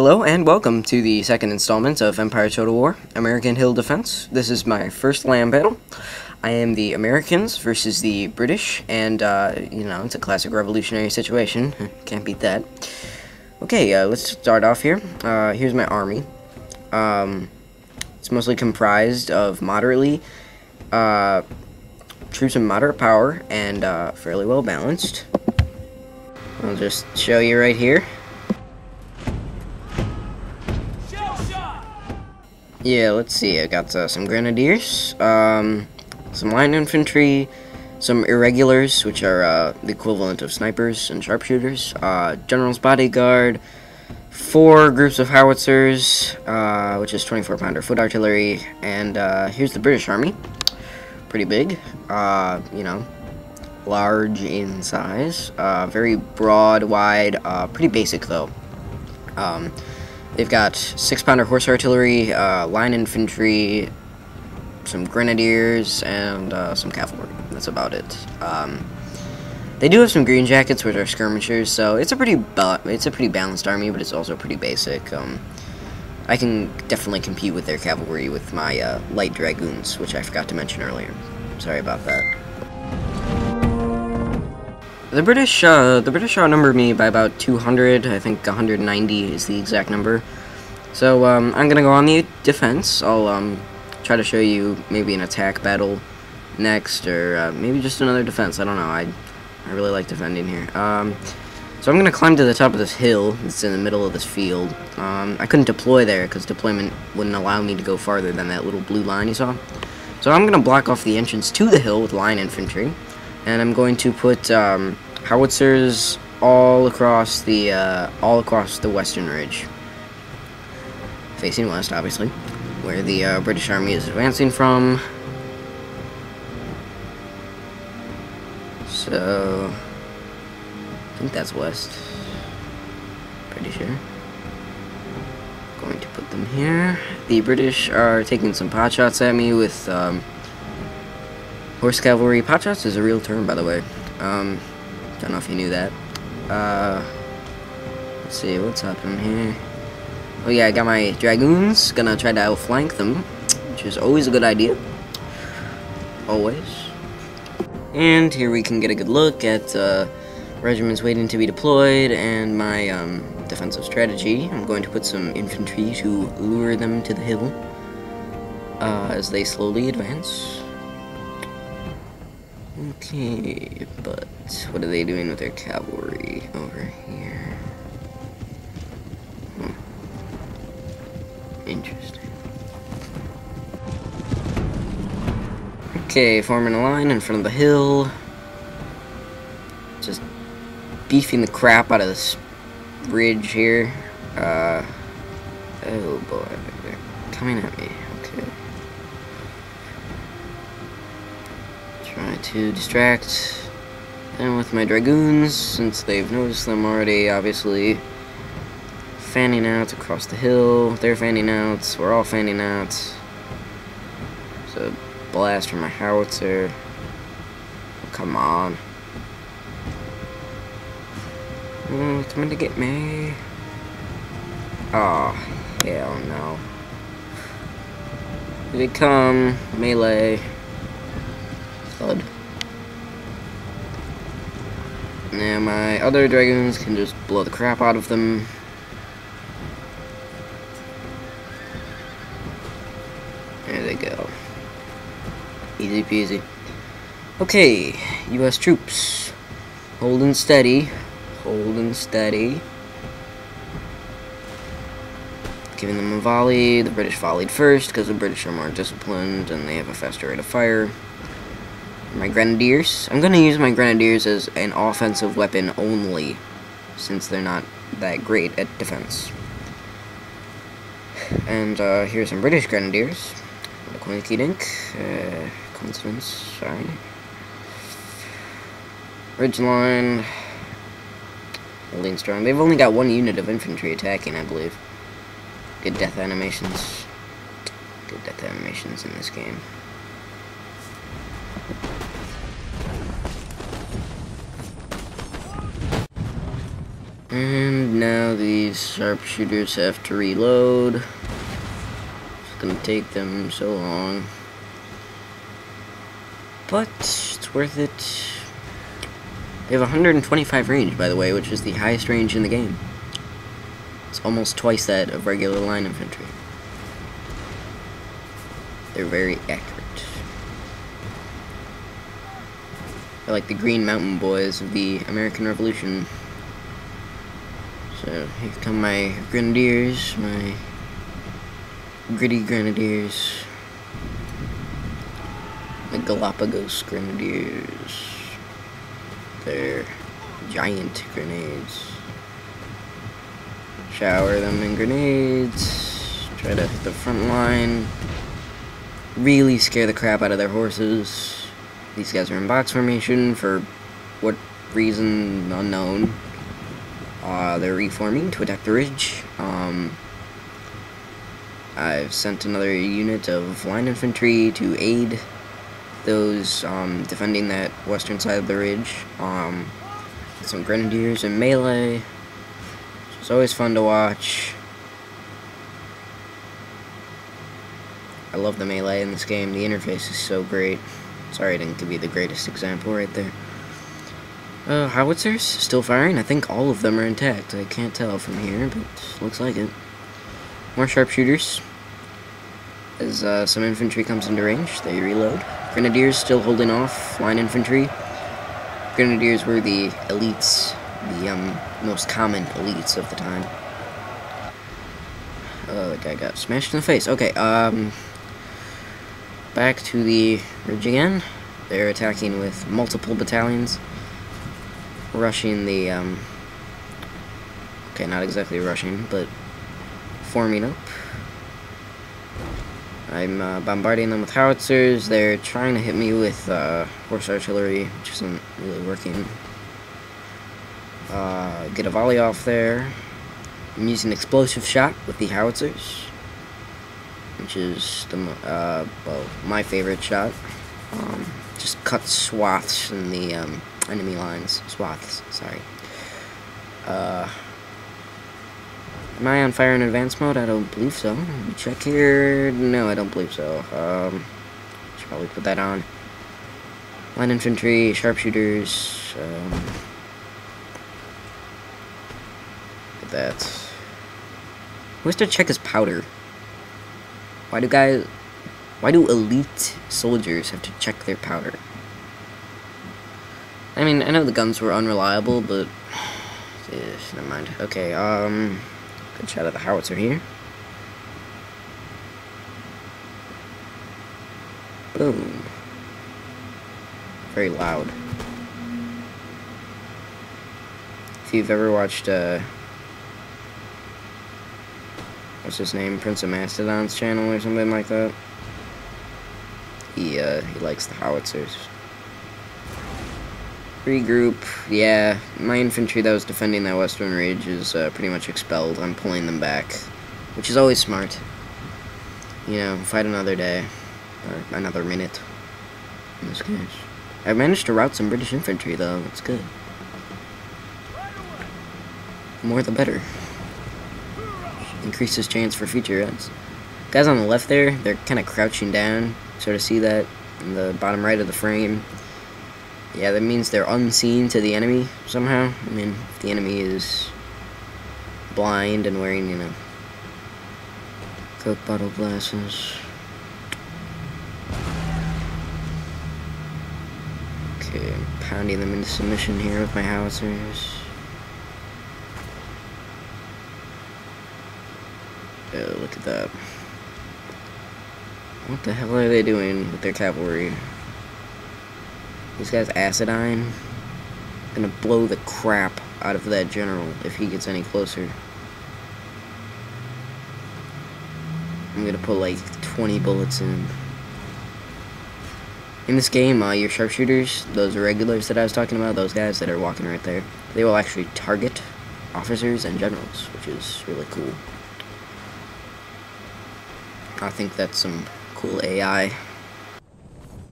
Hello and welcome to the second installment of Empire Total War, American Hill Defense. This is my first land battle. I am the Americans versus the British, and, it's a classic revolutionary situation. Can't beat that. Okay, let's start off here. Here's my army. It's mostly comprised of troops of moderate power and fairly well balanced. I'll just show you right here. Yeah, let's see. I got some grenadiers, some line infantry, some irregulars, which are the equivalent of snipers and sharpshooters, general's bodyguard, 4 groups of howitzers, which is 24-pounder foot artillery, and here's the British army. Pretty big, large in size, very broad, wide, pretty basic though. They've got 6-pounder horse artillery, line infantry, some grenadiers, and some cavalry. That's about it. They do have some green jackets, which are skirmishers, so it's a pretty balanced army, but it's also pretty basic. I can definitely compete with their cavalry with my light dragoons, which I forgot to mention earlier. Sorry about that. The British outnumber me by about 200. I think 190 is the exact number. So I'm gonna go on the defense. I'll try to show you maybe an attack battle next, or maybe just another defense. I don't know. I really like defending here. So I'm gonna climb to the top of this hill. It's in the middle of this field. I couldn't deploy there because deployment wouldn't allow me to go farther than that little blue line you saw. So I'm gonna block off the entrance to the hill with line infantry. And I'm going to put howitzers all across the western ridge, facing west, obviously, where the British army is advancing from. So I think that's west. Pretty sure. Going to put them here. The British are taking some pot shots at me with horse cavalry. Potshots is a real term, by the way. Don't know if you knew that. Let's see, what's happening here? Oh yeah, I got my dragoons. Gonna try to outflank them, which is always a good idea. Always. And here we can get a good look at regiments waiting to be deployed and my defensive strategy. I'm going to put some infantry to lure them to the hill as they slowly advance. Okay, but what are they doing with their cavalry over here? Interesting. Okay, forming a line in front of the hill. Just beefing the crap out of this ridge here. Oh boy, they're coming at me. Okay. Try to distract them with my dragoons, since they've noticed them already, obviously. Fanning out across the hill. They're fanning out. We're all fanning out. So, blast from my howitzer. Oh, come on. Coming to get me. Oh, hell no. Here they come. Melee. Thud. Now my other dragoons can just blow the crap out of them. There they go. Easy peasy. Okay, US troops. Holding steady. Holding steady. Giving them a volley. The British volleyed first because the British are more disciplined and they have a faster rate of fire. My grenadiers. I'm going to use my grenadiers as an offensive weapon only, since they're not that great at defense. And here's some British grenadiers. What a quinky dink. Coincidence, sorry. Ridgeline. Holding strong. They've only got 1 unit of infantry attacking, I believe. Good death animations. Good death animations in this game. And now these sharpshooters have to reload. It's gonna take them so long. But it's worth it. They have 125 range, by the way, which is the highest range in the game. It's almost twice that of regular line infantry. They're very accurate. They're like the Green Mountain Boys of the American Revolution. So here come my grenadiers, my gritty grenadiers, the Galapagos grenadiers. They're giant grenades. Shower them in grenades. Try to hit the front line. Really scare the crap out of their horses. These guys are in box formation for what reason unknown. They're reforming to attack the ridge. I've sent another unit of line infantry to aid those defending that western side of the ridge. Some grenadiers and melee. It's always fun to watch. I love the melee in this game. The interface is so great. Sorry I didn't give you the greatest example right there. Howitzers still firing. I think all of them are intact. I can't tell from here, but looks like it. More sharpshooters. As some infantry comes into range, they reload. Grenadiers still holding off line infantry. Grenadiers were the elites, the most common elites of the time. Oh, the guy got smashed in the face. Okay, back to the ridge again. They're attacking with multiple battalions. Rushing the, okay, not exactly rushing, but forming up. I'm bombarding them with howitzers. They're trying to hit me with horse artillery, which isn't really working. Get a volley off there. I'm using explosive shot with the howitzers, which is the well, my favorite shot. Just cut swaths in the enemy lines. Swaths, sorry. Am I on fire in advance mode? I don't believe so. Let me check here. No, I don't believe so. Should probably put that on. Line infantry, sharpshooters. Look at that. Who has to check his powder? Why do elite soldiers have to check their powder? I mean, I know the guns were unreliable, but never mind. Okay, good shot of the howitzer here. Boom. Very loud. If you've ever watched, what's his name, Prince of Mastodon's channel or something like that, he likes the howitzers. Regroup. Yeah, my infantry that was defending that western ridge is pretty much expelled. I'm pulling them back, which is always smart. You know, fight another day, or another minute, in this case. I've managed to rout some British infantry, though. That's good. The more the better. Increases chance for future runs. Guys on the left there, they're kind of crouching down. Sort of see that in the bottom right of the frame. Yeah, that means they're unseen to the enemy somehow. I mean, if the enemy is blind and wearing, you know, Coke bottle glasses. Okay, I'm pounding them into submission here with my howitzers. Oh, look at that. What the hell are they doing with their cavalry? This guy's acidine. Gonna blow the crap out of that general if he gets any closer. I'm gonna put like 20 bullets in. In this game, your sharpshooters, those regulars that I was talking about, those guys that are walking right there, they will actually target officers and generals, which is really cool. I think that's some cool AI.